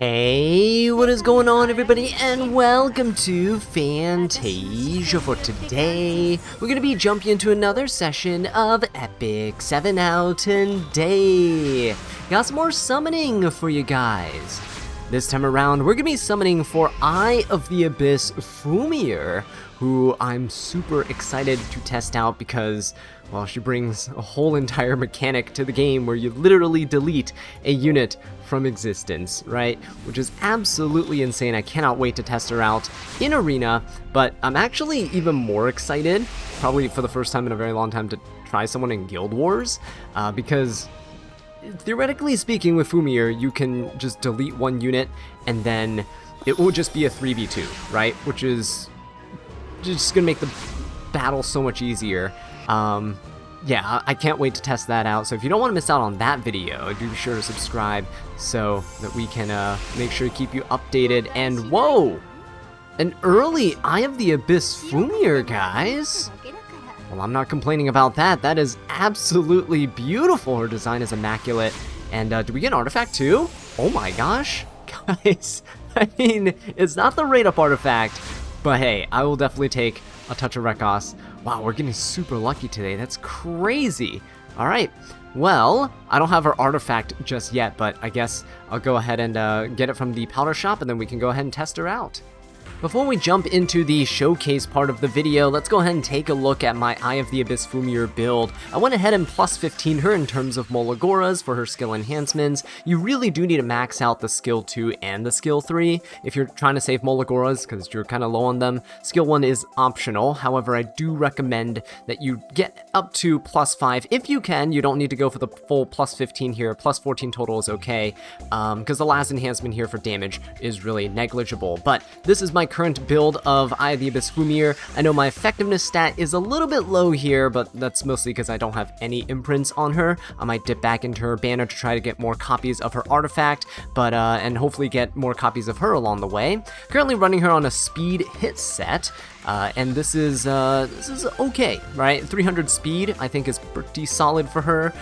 Hey, what is going on everybody, and welcome to Fantasia. For today, we're going to be jumping into another session of Epic 7 out today. Got some more summoning for you guys. This time around, we're going to be summoning for Eye of the Abyss Fumyr, who I'm super excited to test out because, well, she brings a whole entire mechanic to the game where you literally delete a unit from existence, right? Which is absolutely insane. I cannot wait to test her out in Arena, but I'm actually even more excited, probably for the first time in a very long time, to try someone in Guild Wars, because theoretically speaking, with Fumyr, you can just delete one unit and then it will just be a 3v2, right? Which is just gonna make the battle so much easier. Yeah, I can't wait to test that out. So if you don't want to miss out on that video, do be sure to subscribe so that we can make sure to keep you updated. And whoa, an early Eye of the Abyss Fumyr, guys. Well, I'm not complaining about that. That is absolutely beautiful. Her design is immaculate. And do we get an artifact too? Oh my gosh, guys. I mean, it's not the rate up artifact, but hey, I will definitely take a touch of Rekos. Wow, we're getting super lucky today. That's crazy. All right. Well, I don't have her artifact just yet, but I guess I'll go ahead and get it from the powder shop, and then we can go ahead and test her out. Before we jump into the showcase part of the video, let's go ahead and take a look at my Eye of the Abyss Fumyr build. I went ahead and plus 15 her in terms of Molagoras for her skill enhancements. You really do need to max out the skill 2 and the skill 3 if you're trying to save Molagoras, because you're kind of low on them. Skill 1 is optional, however I do recommend that you get up to plus 5 if you can. You don't need to go for the full plus 15 here. Plus 14 total is okay, because the last enhancement here for damage is really negligible. But this is my current build of Eye of the Abyss Fumyr. I know my effectiveness stat is a little bit low here, but that's mostly because I don't have any imprints on her. I might dip back into her banner to try to get more copies of her artifact, but and hopefully get more copies of her along the way. Currently running her on a speed hit set. And this is okay, right? 300 speed, I think, is pretty solid for her.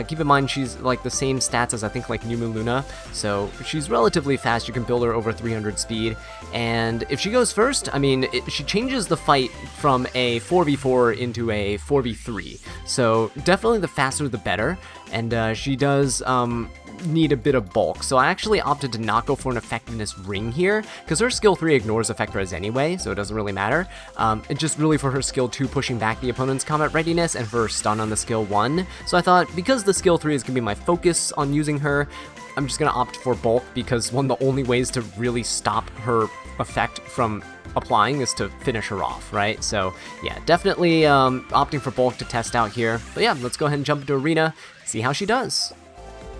Keep in mind, she's like the same stats as I think like Numu Luna, so she's relatively fast. You can build her over 300 speed, and if she goes first, I mean, she changes the fight from a 4v4 into a 4v3, so definitely the faster the better, and she does need a bit of bulk, so I actually opted to not go for an effectiveness ring here, because her skill 3 ignores effect res anyway, so it doesn't really matter. It's just really for her skill 2 pushing back the opponent's combat readiness, and for her stun on the skill 1, so I thought because the skill 3 is going to be my focus on using her, I'm just going to opt for bulk, because one of the only ways to really stop her effect from applying is to finish her off, right? So yeah, definitely opting for bulk to test out here, but yeah, let's go ahead and jump into Arena, see how she does.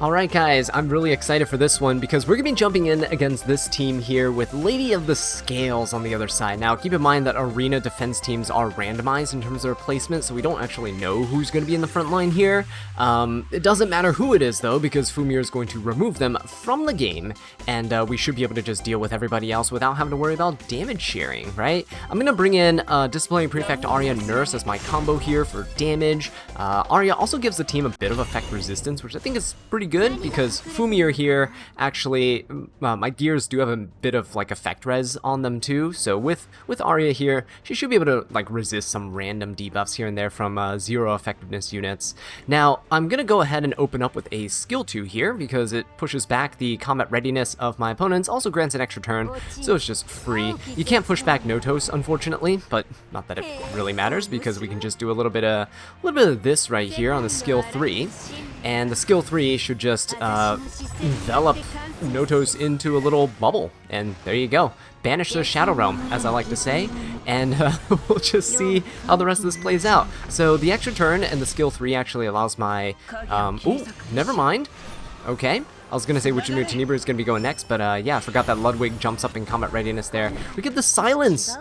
Alright guys, I'm really excited for this one because we're going to be jumping in against this team here with Lady of the Scales on the other side. Now keep in mind that Arena defense teams are randomized in terms of their placement, so we don't actually know who's going to be in the front line here. It doesn't matter who it is though, because Fumyr is going to remove them from the game, and we should be able to just deal with everybody else without having to worry about damage sharing, right? I'm going to bring in Disciplinary Prefect Arya Nurse as my combo here for damage. Arya also gives the team a bit of effect resistance, which I think is pretty good, because Fumyr here, actually, my gears do have a bit of like effect res on them too, so with Arya here, she should be able to like resist some random debuffs here and there from 0 effectiveness units. Now, I'm gonna go ahead and open up with a skill 2 here, because it pushes back the combat readiness of my opponents, also grants an extra turn, so it's just free. You can't push back Notos, unfortunately, but not that it really matters, because we can just do a little bit of this right here on the skill 3. And the skill 3 should just envelop Notos into a little bubble, and there you go. Banish the Shadow Realm, as I like to say, and we'll just see how the rest of this plays out. So the extra turn and the skill 3 actually allows my, ooh, never mind. Okay, I was gonna say Wichimu Tenebru is gonna be going next, but yeah, I forgot that Ludwig jumps up in combat readiness there. We get the silence,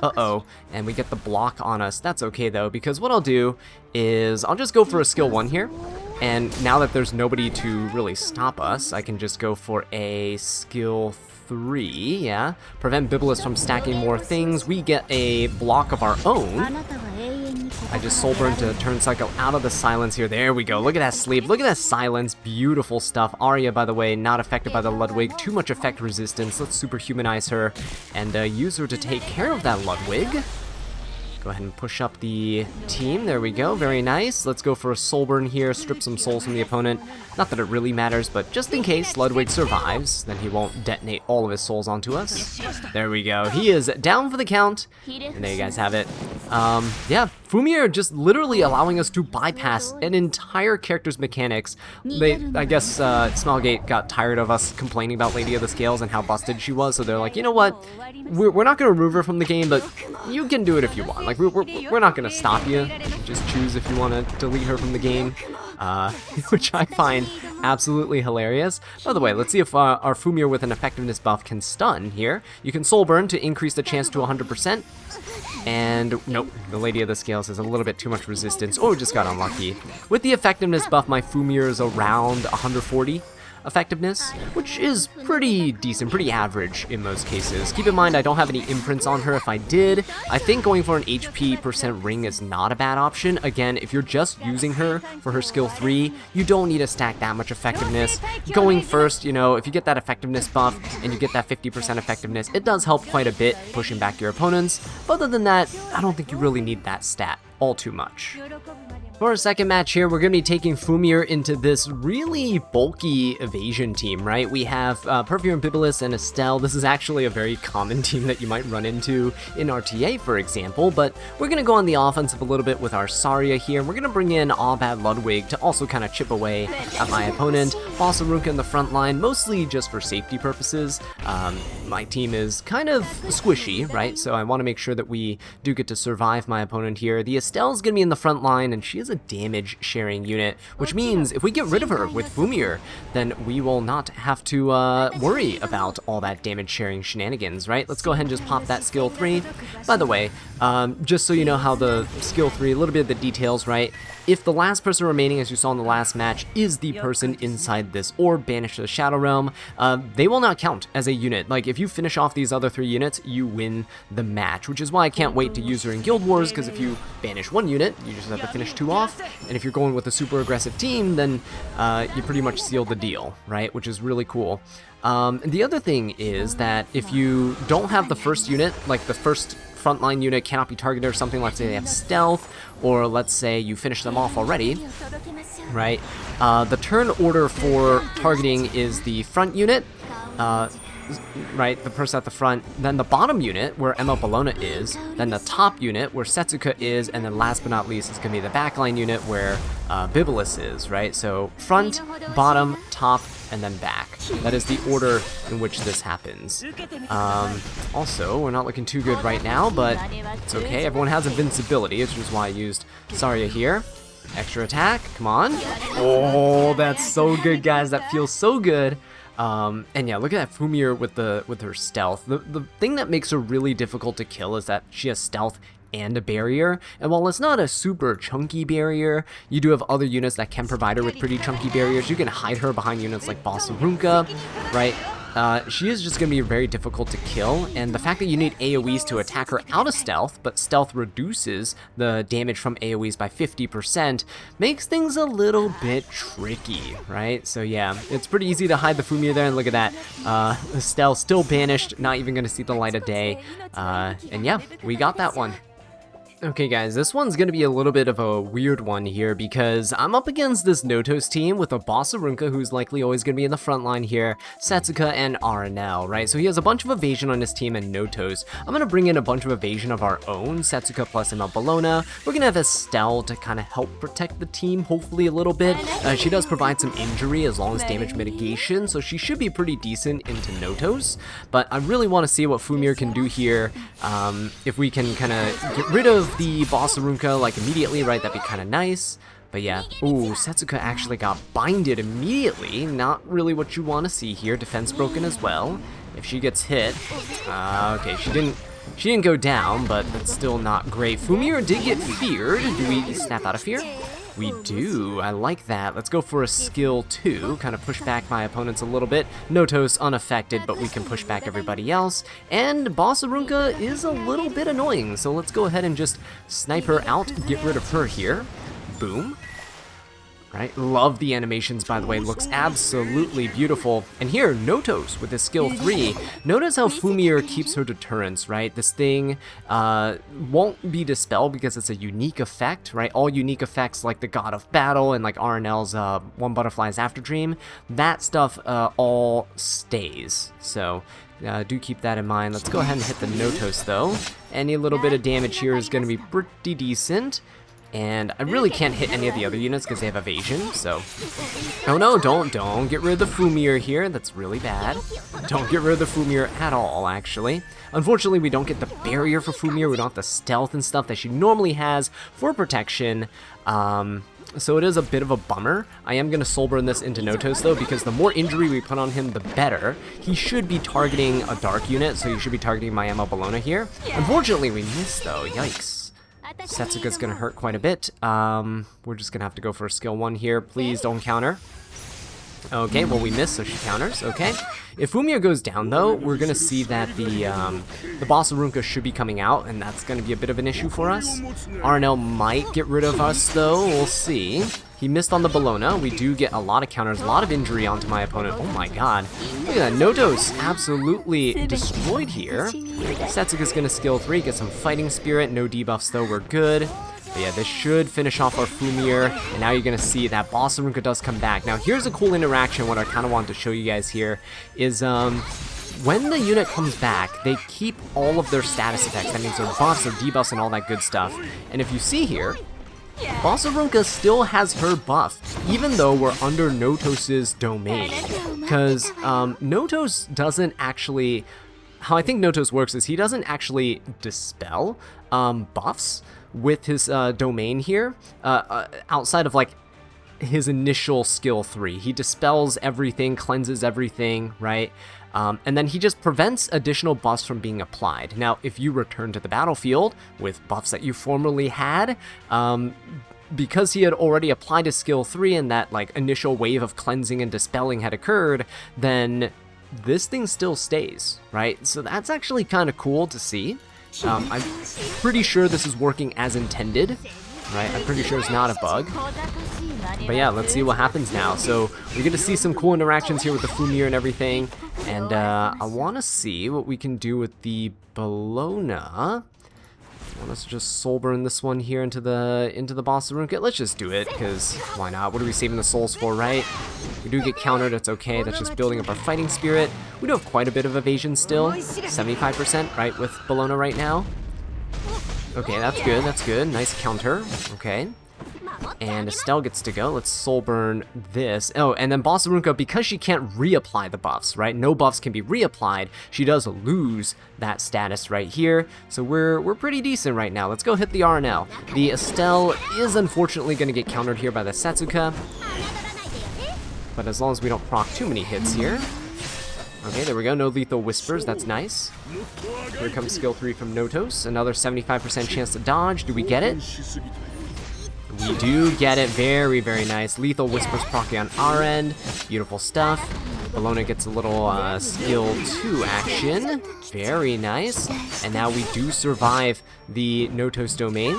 and we get the block on us. That's okay though, because what I'll do is I'll just go for a skill 1 here. And now that there's nobody to really stop us, I can just go for a skill 3, yeah. Prevent Bibulus from stacking more things. We get a block of our own. I just soul burn to turn cycle out of the silence here. There we go. Look at that sleep. Look at that silence. Beautiful stuff. Arya, by the way, not affected by the Ludwig. Too much effect resistance. Let's superhumanize her and use her to take care of that Ludwig. Go ahead and push up the team. There we go. Very nice. Let's go for a soul burn here. Strip some souls from the opponent. Not that it really matters, but just in case Ludwig survives, then he won't detonate all of his souls onto us. There we go. He is down for the count. And there you guys have it. Yeah, Fumyr just literally allowing us to bypass an entire character's mechanics. I guess Smelgate got tired of us complaining about Lady of the Scales and how busted she was, so they're like, you know what? We're not going to remove her from the game, but you can do it if you want. Like, we're not going to stop you. Just choose if you want to delete her from the game, which I find absolutely hilarious. By the way, let's see if our Fumyr with an effectiveness buff can stun here. You can soul burn to increase the chance to 100%. And nope, the Lady of the Scales has a little bit too much resistance. Oh, just got unlucky. With the effectiveness buff, my Fumyr is around 140 effectiveness, which is pretty decent, pretty average in most cases. Keep in mind, I don't have any imprints on her. If I did, I think going for an HP % ring is not a bad option. Again, if you're just using her for her skill 3, you don't need to stack that much effectiveness. Going first, you know, if you get that effectiveness buff and you get that 50% effectiveness, it does help quite a bit pushing back your opponents. But other than that, I don't think you really need that stat all too much. For our second match here, we're going to be taking Fumyr into this really bulky evasion team, right? We have Perfume Bibulus and Estelle. This is actually a very common team that you might run into in RTA, for example, but we're going to go on the offensive a little bit with our Saria here. We're going to bring in Albad Ludwig to also kind of chip away at my opponent. Boss Arunca in the front line, mostly just for safety purposes. My team is kind of squishy, right? So I want to make sure that we do get to survive my opponent here. The Estelle's going to be in the front line, and she is a damage sharing unit, which means if we get rid of her with Fumyr, then we will not have to worry about all that damage sharing shenanigans, right? Let's go ahead and just pop that skill 3. By the way, just so you know how the skill 3, a little bit of the details, right? If the last person remaining, as you saw in the last match, is the person inside this orb banished to the Shadow Realm, they will not count as a unit. Like, if you finish off these other 3 units, you win the match, which is why I can't wait to use her in Guild Wars, because if you banish 1 unit, you just have to finish 2 off, and if you're going with a super aggressive team, then you pretty much seal the deal, right? Which is really cool. The other thing is that if you don't have the first unit, like the first frontline unit cannot be targeted or something, let's say they have stealth, or let's say you finish them off already, right? The turn order for targeting is the front unit, right, the person at the front, then the bottom unit, where Emma Bologna is, then the top unit, where Setsuka is, and then last but not least, it's going to be the backline unit, where Bibulus is, right? So front, bottom, top, and then back. That is the order in which this happens. Also, we're not looking too good right now, but it's okay. Everyone has invincibility, which is why I used Saria here. Extra attack, come on. Oh, that's so good, guys. That feels so good. And yeah, look at that Fumyr with her stealth. The thing that makes her really difficult to kill is that she has stealth and a barrier, and while it's not a super chunky barrier, you do have other units that can provide her with pretty chunky barriers. You can hide her behind units like Boss Arunca, right? She is just going to be very difficult to kill, and the fact that you need AoEs to attack her out of stealth, but stealth reduces the damage from AoEs by 50%, makes things a little bit tricky, right? So yeah, it's pretty easy to hide the Fumyr there, and look at that. Estelle still banished, not even going to see the light of day, and yeah, we got that one. Okay guys, this one's gonna be a little bit of a weird one here because I'm up against this Notos team with a Boss Arunca who's likely always gonna be in the front line here, Setsuka and Aranel, right? So he has a bunch of evasion on his team and Notos. I'm gonna bring in a bunch of evasion of our own, Setsuka plus Emma Bologna. We're gonna have Estelle to kind of help protect the team, hopefully a little bit. She does provide some injury as long as damage mitigation, so she should be pretty decent into Notos. But I really want to see what Fumyr can do here. If we can kind of get rid of the Boss Arunca like immediately, right? That'd be kind of nice. But yeah, ooh, Setsuka actually got binded immediately. Not really what you want to see here. Defense broken as well. If she gets hit, okay, she didn't go down, but that's still not great. Fumyr did get feared. Do we snap out of fear? We do. I like that. Let's go for a skill 2. Kind of push back my opponents a little bit. Notos unaffected, but we can push back everybody else. And Boss Arunka is a little bit annoying, so let's go ahead and just snipe her out, get rid of her here. Boom. Right, love the animations, by the way, looks absolutely beautiful. And here, Notos with his skill 3. Notice how Fumyr keeps her deterrence, right? This thing won't be dispelled because it's a unique effect, right? All unique effects like the God of Battle and like RNL's One Butterfly's After Dream, that stuff all stays. So do keep that in mind. Let's go ahead and hit the Notos though. Any little bit of damage here is going to be pretty decent. And I really can't hit any of the other units because they have evasion, so... Oh no, don't get rid of the Fumyr here, that's really bad. Don't get rid of the Fumyr at all, actually. Unfortunately, we don't get the barrier for Fumyr, we don't have the stealth and stuff that she normally has for protection. So it is a bit of a bummer. I am going to soul burn this into Notos though, because the more injury we put on him, the better. He should be targeting a dark unit, so he should be targeting my Emma Bologna here. Unfortunately, we missed though, yikes. Setsuga's gonna hurt quite a bit. We're just gonna have to go for a skill 1 here. Please don't counter. Okay, well we missed, so she counters. Okay. If Fumyr goes down though, we're gonna see that the Boss Arunka should be coming out, and that's gonna be a bit of an issue for us. RNL might get rid of us though. We'll see. He missed on the Bologna. We do get a lot of counters, a lot of injury onto my opponent. Oh my god. Look at that. Notos absolutely destroyed here. Setsuga's gonna skill 3, get some fighting spirit. No debuffs though, we're good. But yeah, this should finish off our Fumyr. And now you're gonna see that Boss Arunka does come back. Now here's a cool interaction. What I kind of wanted to show you guys here is when the unit comes back, they keep all of their status effects. That means their buffs, their debuffs, and all that good stuff. And if you see here, Boss Arunka still has her buff, even though we're under Notos' domain. Because Notos doesn't actually... How I think Notos works is he doesn't actually dispel buffs with his domain here, outside of like his initial skill 3. He dispels everything, cleanses everything, right? And then he just prevents additional buffs from being applied. Now, if you return to the battlefield with buffs that you formerly had, because he had already applied his skill 3 and that like initial wave of cleansing and dispelling had occurred, then this thing still stays, right? So that's actually kind of cool to see. I'm pretty sure this is working as intended, right? I'm pretty sure it's not a bug. But yeah, let's see what happens now. So we're going to see some cool interactions here with the Fumyr and everything. And I want to see what we can do with the Bologna. Let's just soul burn this one here into the Boss Arunka. Let's just do it, because why not? What are we saving the souls for, right? We do get countered, it's okay. That's just building up our fighting spirit. We do have quite a bit of evasion still. 75%, right, with Bologna right now. Okay, that's good, that's good. Nice counter. Okay. And Estelle gets to go. Let's soul burn this. Oh, and then Boss Arunka, because she can't reapply the buffs, right? No buffs can be reapplied. She does lose that status right here. So we're pretty decent right now. Let's go hit the RNL. The Estelle is unfortunately going to get countered here by the Setsuga. But as long as we don't proc too many hits here. Okay, there we go. No lethal whispers. That's nice. Here comes skill 3 from Notos. Another 75% chance to dodge. Do we get it? We do get it. Very, very nice. Lethal Whispers proccing on our end. Beautiful stuff. Bologna gets a little skill 2 action. Very nice. And now we do survive the Notos domain.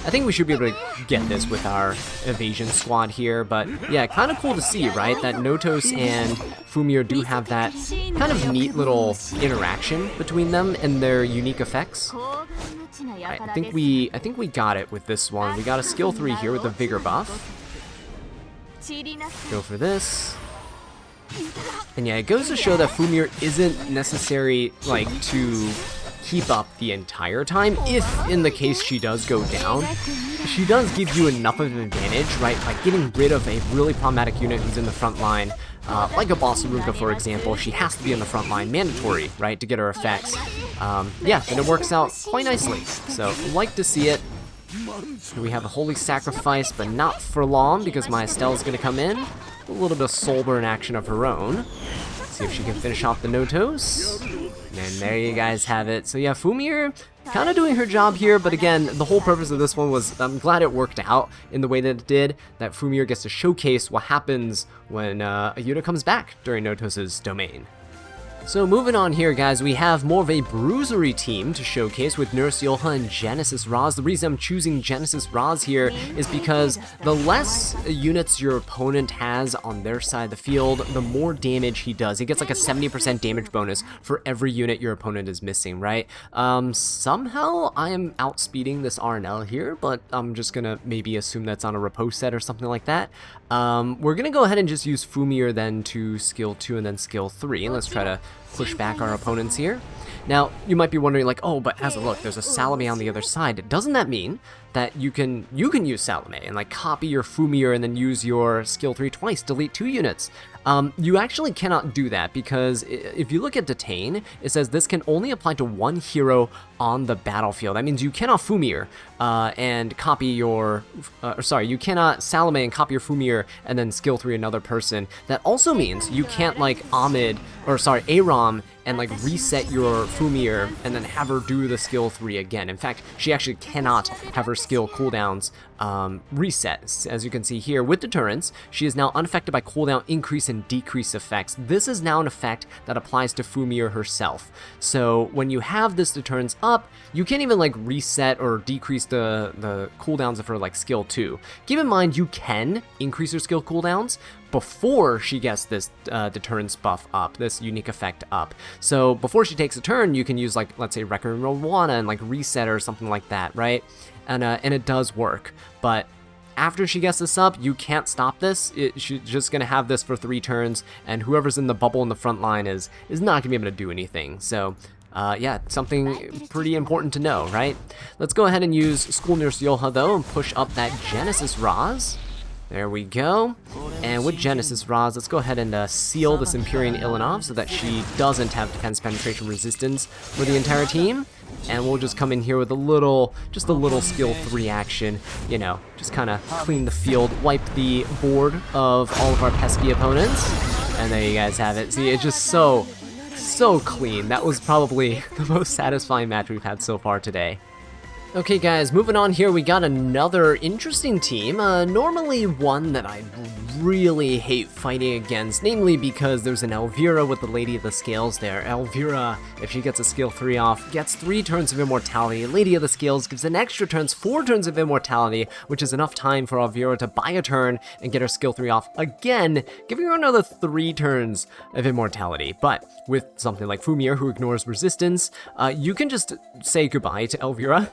I think we should be able to get this with our evasion squad here, but yeah, kind of cool to see, right? That Notos and Fumyr do have that kind of neat little interaction between them and their unique effects. Right, I think we got it with this one. We got a skill 3 here with the vigor buff. Go for this. And yeah, it goes to show that Fumyr isn't necessary like to keep up the entire time. If in the case she does go down, she does give you enough of an advantage, right? By getting rid of a really problematic unit who's in the front line, like a Boss Arunka, for example. She has to be in the front line, mandatory, right, to get her effects. Yeah, and it works out quite nicely. So, like to see it. We have a Holy Sacrifice, but not for long, because my Estelle is going to come in. A little bit of soul burn action of her own. See if she can finish off the Notos. And there you guys have it. So yeah, Fumyr kind of doing her job here, but again, the whole purpose of this one was, I'm glad it worked out in the way that it did, that Fumyr gets to showcase what happens when a unit comes back during Notos' domain. So moving on here, guys, we have more of a bruisery team to showcase with Nurse Yoha and Genesis Roz. The reason I'm choosing Genesis Roz here is because the less units your opponent has on their side of the field, the more damage he does. He gets like a 70% damage bonus for every unit your opponent is missing, right? Somehow I am outspeeding this RNL here, but I'm just gonna maybe assume that's on a riposte set or something like that. We're gonna go ahead and just use Fumyr then to skill 2 and then skill 3, and let's try to push back our opponents here. Now, you might be wondering like, oh, but as a look, there's a Salome on the other side. Doesn't that mean that you can use Salome and like copy your Fumyr and then use your skill 3 twice, delete 2 units? You actually cannot do that because if you look at Detain, it says this can only apply to one hero on the battlefield. That means you cannot Fumyr and copy your, you cannot Salome and copy your Fumyr and then skill 3 another person. That also means you can't like Aram and like reset your Fumyr and then have her do the skill 3 again. In fact, she actually cannot have her skill cooldowns reset. As you can see here with Deterrence, she is now unaffected by cooldown increase and decrease effects. This is now an effect that applies to Fumyr herself. So when you have this Deterrence up, you can't even like reset or decrease the cooldowns of her like skill 2. Keep in mind you can increase her skill cooldowns before she gets this Deterrence buff up, this unique effect up. So before she takes a turn, you can use like, let's say Record Rowana and like reset her or something like that, right? And it does work, but after she gets this up, you can't stop this. She's just gonna have this for 3 turns, and whoever's in the bubble in the front line is not gonna be able to do anything. So yeah, something pretty important to know, right? Let's go ahead and use School Nurse Yoha though and push up that Genesis Roz. There we go. And with Genesis Roz, let's go ahead and seal this Empyrean Ilanov so that she doesn't have defense penetration resistance for the entire team. And we'll just come in here with just a little skill 3 action, you know, just kind of clean the field, wipe the board of all of our pesky opponents. And there you guys have it. See, it's just so clean. That was probably the most satisfying match we've had so far today. Okay guys, moving on here, we got another interesting team, normally one that I really hate fighting against, namely because there's an Elvira with the Lady of the Scales there. Elvira, if she gets a skill 3 off, gets 3 turns of immortality. Lady of the Scales gives an extra 4 turns of immortality, which is enough time for Elvira to buy a turn and get her skill 3 off again, giving her another 3 turns of immortality. But with something like Fumyr, who ignores resistance, you can just say goodbye to Elvira.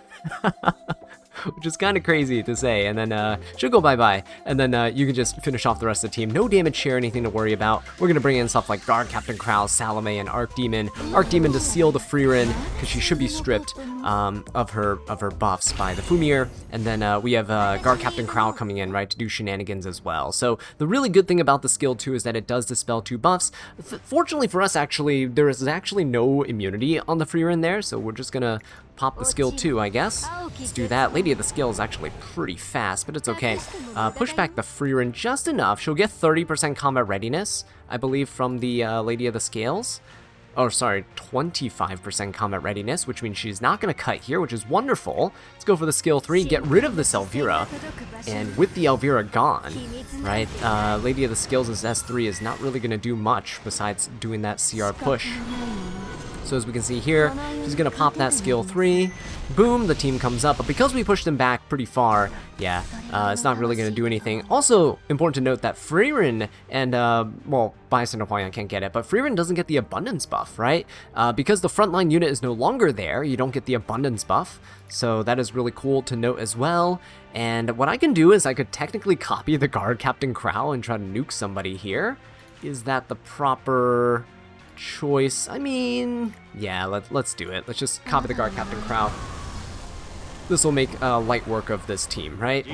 Which is kind of crazy to say, and then she'll go bye-bye, and then you can just finish off the rest of the team. No damage share, anything to worry about. We're going to bring in stuff like Guard Captain Crow, Salome, and Archdemon. Archdemon to seal the Freerin, because she should be stripped of her buffs by the Fumyr, and then we have Guard Captain Crow coming in, right, to do shenanigans as well. So the really good thing about the skill 2 is that it does dispel 2 buffs. Fortunately for us, actually, there is actually no immunity on the Freerin there, so we're just going to pop the skill 2, I guess. Let's do that. Lady of the Scale is actually pretty fast, but it's okay. Push back the Freerin just enough. She'll get 30% combat readiness, I believe, from the Lady of the Scales. Oh, sorry, 25% combat readiness, which means she's not going to cut here, which is wonderful. Let's go for the skill 3, get rid of this Elvira. And with the Elvira gone, right, Lady of the Scales' S3 is not really going to do much besides doing that CR push. So as we can see here, she's going to pop that skill 3. Boom, the team comes up. But because we pushed them back pretty far, yeah, it's not really going to do anything. Also, important to note that Freerin and, well, Bystander Hwayang can't get it, but Freerin doesn't get the abundance buff, right? Because the frontline unit is no longer there, you don't get the abundance buff. So that is really cool to note as well. And what I can do is I could technically copy the Guard Captain Crow and try to nuke somebody here. Is that the proper choice? I mean, yeah, let's do it. Let's just copy the Guard Captain Crow. This will make light work of this team, right?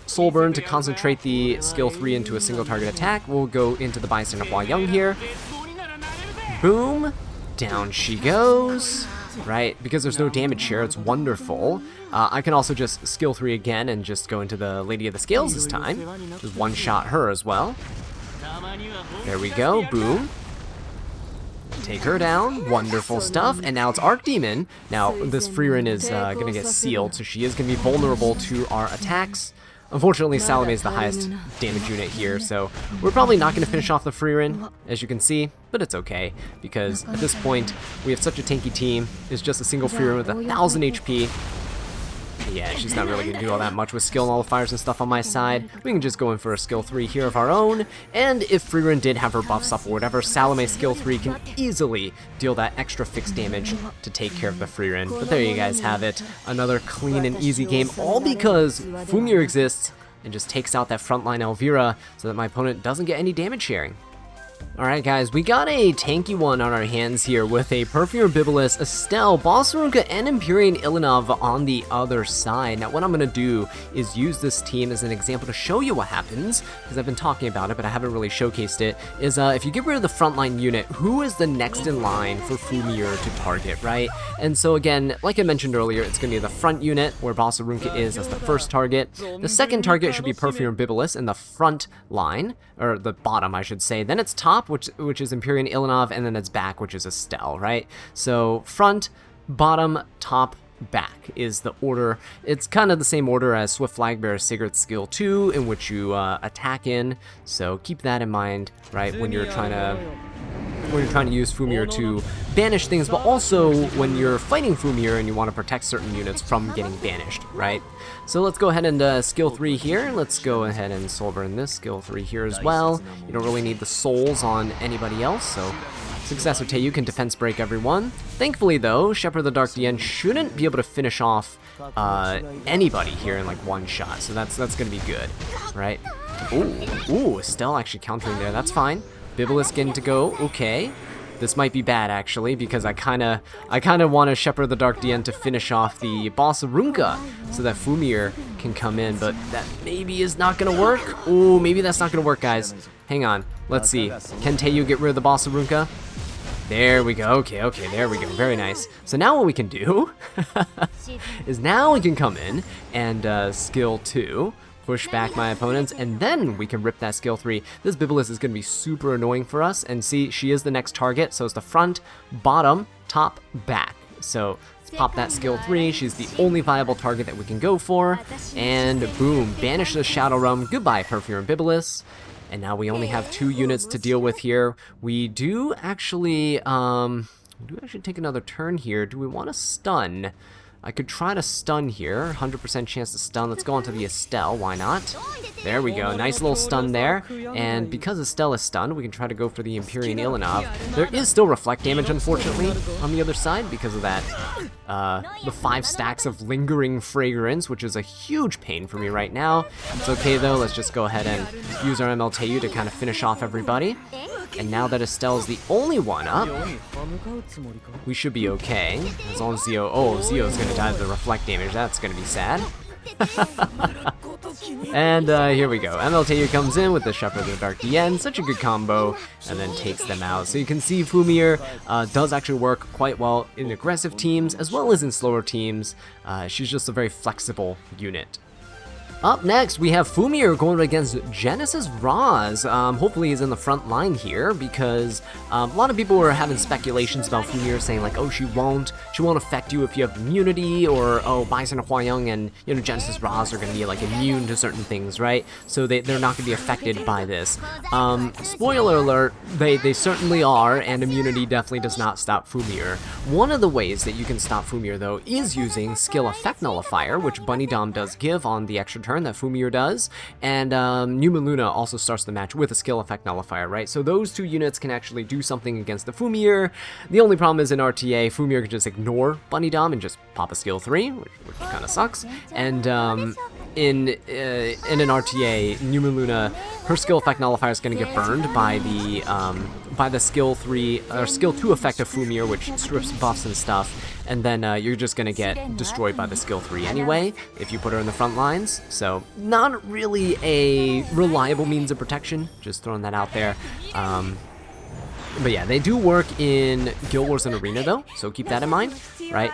Soulburn to concentrate the skill 3 into a single target attack. We'll go into the Bystander Hwayang here. Boom, down she goes. Right, because there's no damage share, it's wonderful. I can also just skill 3 again and just go into the Lady of the Scales this time. Just one-shot her as well. There we go, boom. Take her down, wonderful stuff, and now it's Archdemon. Now, this Frieren is gonna get sealed, so she is gonna be vulnerable to our attacks. Unfortunately, Salome is the highest damage unit here, so we're probably not gonna finish off the Frieren, as you can see, but it's okay, because at this point, we have such a tanky team. It's just a single Frieren with 1,000 HP. Yeah, she's not really gonna do all that much with skill nullifiers and stuff on my side. We can just go in for a skill 3 here of our own, and if Frieren did have her buffs up or whatever, Salome's skill 3 can easily deal that extra fixed damage to take care of the Frieren. But there you guys have it, another clean and easy game, all because Fumyr exists and just takes out that frontline Elvira so that my opponent doesn't get any damage sharing. Alright guys, we got a tanky one on our hands here with a Perfumer Bibulus, Estelle, Bossarunka, and Empyrean Ilinov on the other side. Now what I'm going to do is use this team as an example to show you what happens, because I've been talking about it but I haven't really showcased it, is if you get rid of the frontline unit, who is the next in line for Fumyr to target, right? And so again, like I mentioned earlier, it's going to be the front unit where Bossarunka is as the first target. The second target should be Perfumer Bibulus in the front line, or the bottom I should say. Then it's top, which is Empyrean Ilinov, and then it's back, which is Estelle, right? So front, bottom, top, back is the order. It's kind of the same order as Swift Flagbearer Sigurd's skill 2, in which you attack in. So keep that in mind, right? When you're trying to use Fumyr to banish things, but also when you're fighting Fumyr and you want to protect certain units from getting banished, right? So let's go ahead and skill 3 here. Let's go ahead and soul burn this skill 3 here as well. You don't really need the souls on anybody else, so Successor Teiyu can defense break everyone. Thankfully though, Shepherd of the Dark Dien shouldn't be able to finish off anybody here in like one shot, so that's gonna be good, right? Ooh, Estelle actually countering there, that's fine. Bibulus getting to go, okay. This might be bad actually, because I kinda want to Shepherd of the Dark Dien to finish off the Bossarunka so that Fumyr can come in, but that maybe is not gonna work. Ooh, maybe that's not gonna work, guys. Hang on, let's see. Can Teiyu get rid of the Bossarunka? There we go, okay, there we go, very nice. So now what we can do is now we can come in and skill 2. Push back my opponents, and then we can rip that skill 3. This Bibulus is going to be super annoying for us, and see, she is the next target, so it's the front, bottom, top, back. So let's pop that skill 3, she's the only viable target that we can go for, and boom, banish the Shadow Realm, goodbye Perfumer Bibulus. And now we only have 2 units to deal with here. We do actually take another turn here. Do we want to stun? I could try to stun here, 100% chance to stun. Let's go on to the Estelle, why not? There we go, nice little stun there. And because Estelle is stunned, we can try to go for the Empyrean Ilinov. There is still reflect damage, unfortunately, on the other side because of that. The 5 stacks of lingering fragrance, which is a huge pain for me right now. It's okay though, let's just go ahead and use our ML Teiyu to kind of finish off everybody. And now that Estelle is the only one up, we should be okay. As long as Zio's gonna die to the reflect damage, that's gonna be sad. And here we go. ML Teiyu comes in with the Shepherd of the Dark Dien, such a good combo, and then takes them out. So you can see Fumyr does actually work quite well in aggressive teams as well as in slower teams. She's just a very flexible unit. Up next, we have Fumyr going against Genesis Roz. Hopefully he's in the front line here, because a lot of people were having speculations about Fumyr, saying like, oh, she won't affect you if you have immunity, or oh, Bison Huayang and Genesis Roz are going to be like immune to certain things, right? So they're not going to be affected by this. Spoiler alert, they certainly are, and immunity definitely does not stop Fumyr. One of the ways that you can stop Fumyr though is using skill effect nullifier, which Bunny Dom does give on the extra turn that Fumyr does, and Numa Luna also starts the match with a skill effect nullifier, right? So those 2 units can actually do something against the Fumyr. The only problem is in RTA, Fumyr can just ignore Bunny Dom and just pop a skill 3, which kind of sucks. And in an RTA, Numa Luna, her skill effect nullifier is going to get burned by the skill 3 or skill 2 effect of Fumyr, which strips buffs and stuff. And then you're just going to get destroyed by the skill 3 anyway, if you put her in the front lines. So not really a reliable means of protection, just throwing that out there. But yeah, they do work in Guild Wars and Arena though, so keep that in mind, right?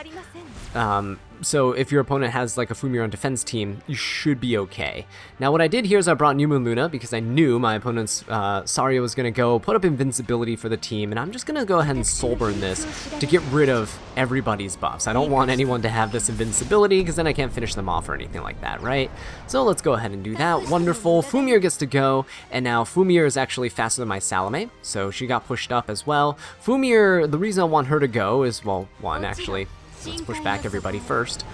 So if your opponent has like a Fumyr on defense team, you should be okay. Now what I did here is I brought New Moon Luna because I knew my opponent's Saria was going to go put up invincibility for the team, and I'm just going to go ahead and soul burn this to get rid of everybody's buffs. I don't want anyone to have this invincibility because then I can't finish them off or anything like that, right? So let's go ahead and do that. Wonderful. Fumyr gets to go, and now Fumyr is actually faster than my Salome, so she got pushed up as well. Fumyr, the reason I want her to go is, well, one actually. Let's push back everybody first.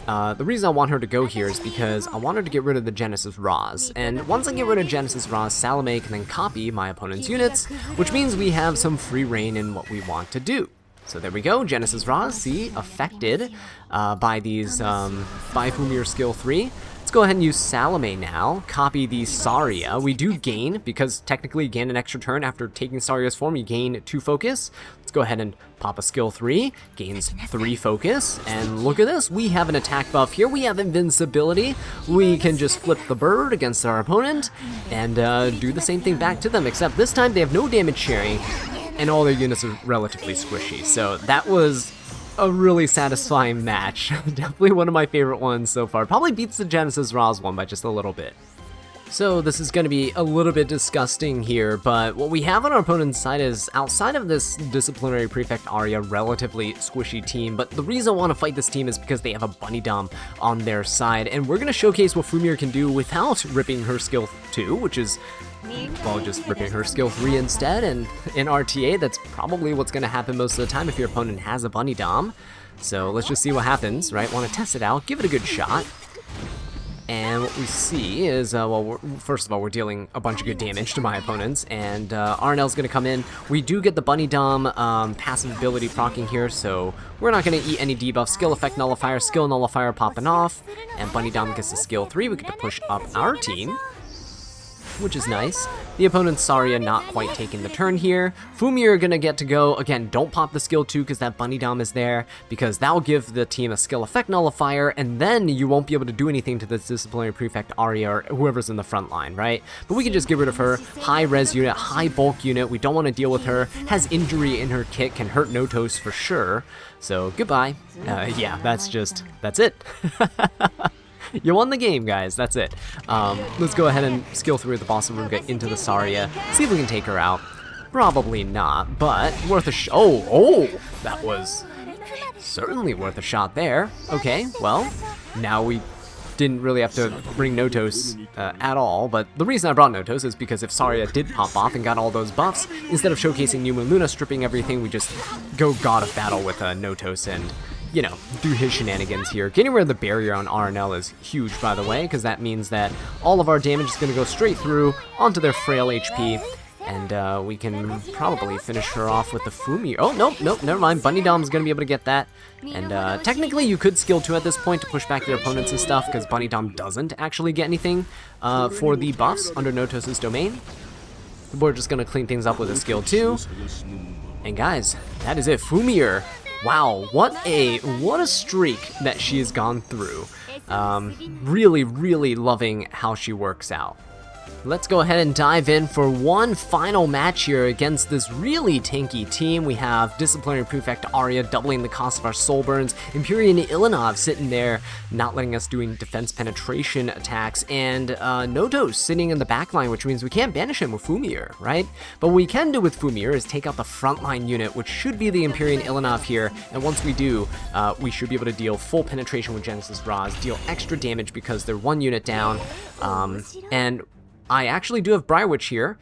The reason I want her to go here is because I want her to get rid of the Genesis Raws. And once I get rid of Genesis Raws, Salome can then copy my opponent's units, which means we have some free reign in what we want to do. So there we go, Genesis Raws, see, affected by these, by Fumyr skill 3. Let's go ahead and use Salome now, copy the Saria. We do gain, because technically you gain an extra turn after taking Saria's form, you gain 2 focus. Let's go ahead and pop a skill 3, gains 3 focus, and look at this, we have an attack buff here, we have invincibility, we can just flip the bird against our opponent, and do the same thing back to them, except this time they have no damage sharing, and all their units are relatively squishy, so that was a really satisfying match. Definitely one of my favorite ones so far. Probably beats the Genesis Raws one by just a little bit. So this is going to be a little bit disgusting here, but what we have on our opponent's side is, outside of this Disciplinary Prefect Arya, relatively squishy team, but the reason I want to fight this team is because they have a Bunny Dom on their side, and we're going to showcase what Fumyr can do without ripping her skill 2, which is, well, just ripping her skill 3 instead, and in RTA, that's probably what's going to happen most of the time if your opponent has a Bunny Dom. So let's just see what happens, right? Want to test it out, give it a good shot. And what we see is, well, first of all, we're dealing a bunch of good damage to my opponents, and Arnell's going to come in. We do get the Bunny Dom passive ability proccing here, so we're not going to eat any debuff. Skill effect nullifier, skill nullifier popping off, and Bunny Dom gets the skill 3. We get to push up our team, which is nice. The opponent's Saria not quite taking the turn here. Fumyr gonna get to go. Again, don't pop the skill 2 because that Bunny Dom is there, because that'll give the team a skill effect nullifier, and then you won't be able to do anything to this Disciplinary Prefect Arya or whoever's in the front line, right? But we can just get rid of her. High res unit, high bulk unit, we don't want to deal with her. Has injury in her kit, can hurt Notos for sure. So goodbye. Yeah, that's it. You won the game, guys. That's it. Let's go ahead and skill 3 with the boss room, get into the Saria, see if we can take her out. Probably not, but worth a shot. Oh, that was certainly worth a shot there. Okay, well, now we didn't really have to bring Notos at all, but the reason I brought Notos is because if Saria did pop off and got all those buffs, instead of showcasing New Moon Luna stripping everything, we just go God of Battle with Notos and, you know, do his shenanigans here. Getting rid of the barrier on RNL is huge, by the way, because that means that all of our damage is going to go straight through onto their frail HP, and we can probably finish her off with the Fumyr. Oh, nope, never mind. Bunny Dom's going to be able to get that, and technically you could skill 2 at this point to push back your opponents and stuff, because Bunny Dom doesn't actually get anything for the buffs under Notos' domain. We're just going to clean things up with a skill 2, and guys, that is it. Fumyr. Wow, what a streak that she has gone through. Really loving how she works out. Let's go ahead and dive in for one final match here against this really tanky team. We have Disciplinary Prefect Arya doubling the cost of our soul burns, Empyrean Ilanov sitting there not letting us doing defense penetration attacks, and Notos sitting in the back line, which means we can't banish him with Fumyr, right? But what we can do with Fumyr is take out the frontline unit, which should be the Empyrean Ilanov here, and once we do, we should be able to deal full penetration with Genesis Raws, deal extra damage because they're 1 unit down, and I actually do have Briarwitch here,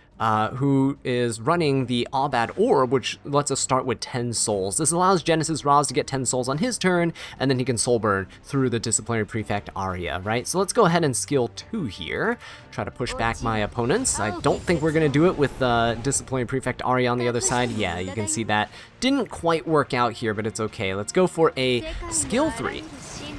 who is running the Abad Orb, which lets us start with 10 souls. This allows Genesis Raws to get 10 souls on his turn, and then he can soul burn through the Disciplinary Prefect Arya, right? So let's go ahead and skill 2 here, try to push back my opponents. I don't think we're going to do it with Disciplinary Prefect Arya on the other side. Yeah, you can see that didn't quite work out here, but it's okay. Let's go for a skill 3.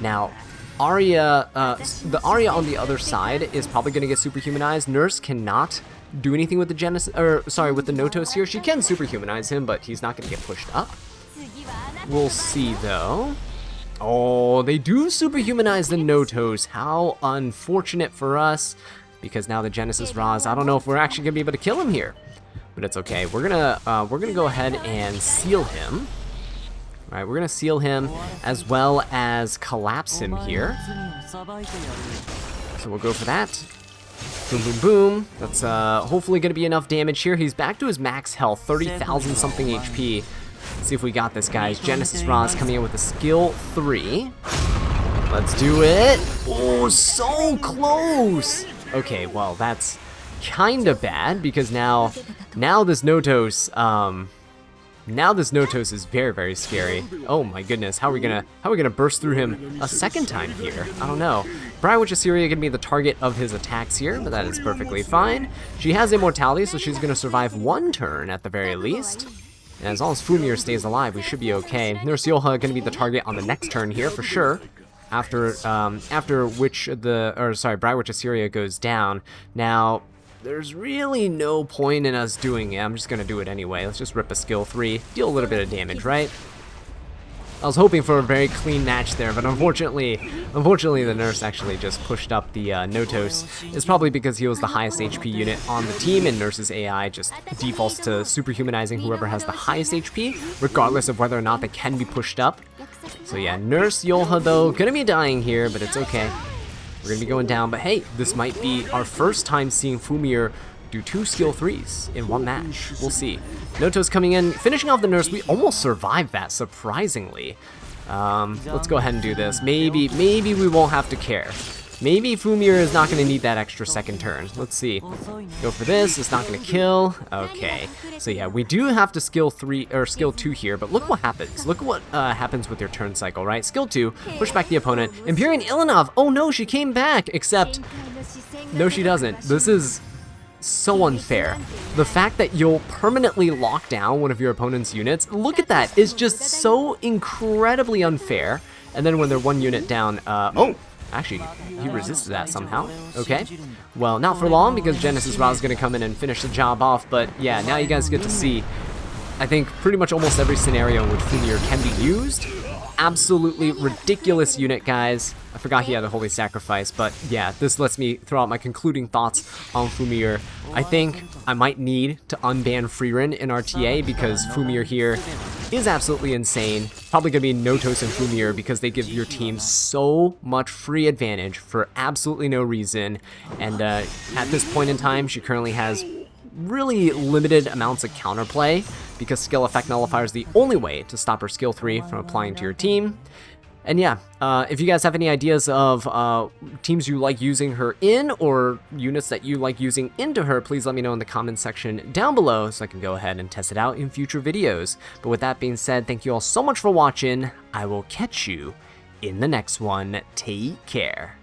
Now, Arya, the Arya on the other side is probably going to get superhumanized. Nurse cannot do anything with the with the Notos here. She can superhumanize him, but he's not going to get pushed up. We'll see, though. Oh, they do superhumanize the Notos. How unfortunate for us, because now the Genesis Raws, I don't know if we're actually going to be able to kill him here, but it's okay. We're gonna go ahead and seal him. Alright, we're gonna seal him as well as collapse him here. So we'll go for that. Boom, boom, boom. That's hopefully gonna be enough damage here. He's back to his max health, 30,000 something HP. Let's see if we got this, guys. Genesis Roz coming in with a skill 3. Let's do it. Oh, so close. Okay, well, that's kind of bad because now this Notos, is very, very scary. Oh my goodness, how are we gonna burst through him a second time here? I don't know. Briar Witch Assyria gonna be the target of his attacks here, but that is perfectly fine. She has immortality, so she's gonna survive 1 turn at the very least. And as long as Fumyr stays alive, we should be okay. Nurse Yolha gonna be the target on the next turn here for sure. After Briar Witch Assyria goes down. Now, there's really no point in us doing it. I'm just gonna do it anyway. Let's just rip a skill 3, deal a little bit of damage, right? I was hoping for a very clean match there, but unfortunately the nurse actually just pushed up the Notos. It's probably because he was the highest HP unit on the team, and Nurse's AI just defaults to superhumanizing whoever has the highest HP, regardless of whether or not they can be pushed up. So yeah, Nurse Yolha though, gonna be dying here, but it's okay. We're gonna be going down, but hey, this might be our first time seeing Fumyr do 2 skill 3s in 1 match. We'll see. Notos coming in, finishing off the nurse. We almost survived that, surprisingly. Let's go ahead and do this. Maybe we won't have to care. Maybe Fumyr is not going to need that extra second turn. Let's see. Go for this. It's not going to kill. Okay. So yeah, we do have to skill 2 here, but look what happens. Look what happens with your turn cycle, right? Skill 2, push back the opponent. Empyrean Ilanov. Oh no, she came back. Except, no, she doesn't. This is so unfair. The fact that you'll permanently lock down one of your opponent's units, look at that, is just so incredibly unfair. And then when they're 1 unit down, oh, actually, he resisted that somehow. Okay. Well, not for long because Genesis Ra is going to come in and finish the job off. But yeah, now you guys get to see, I think, pretty much almost every scenario in which Fumyr can be used. Absolutely ridiculous unit, guys. I forgot he had a Holy Sacrifice, but yeah, this lets me throw out my concluding thoughts on Fumyr. I think I might need to unban Frieren in RTA because Fumyr here is absolutely insane. Probably going to be Notos and Fumyr because they give your team so much free advantage for absolutely no reason. And at this point in time, she currently has really limited amounts of counterplay because skill effect nullifier is the only way to stop her skill 3 from applying to your team. And yeah, if you guys have any ideas of teams you like using her in or units that you like using into her, please let me know in the comments section down below so I can go ahead and test it out in future videos. But with that being said, thank you all so much for watching. I will catch you in the next one. Take care.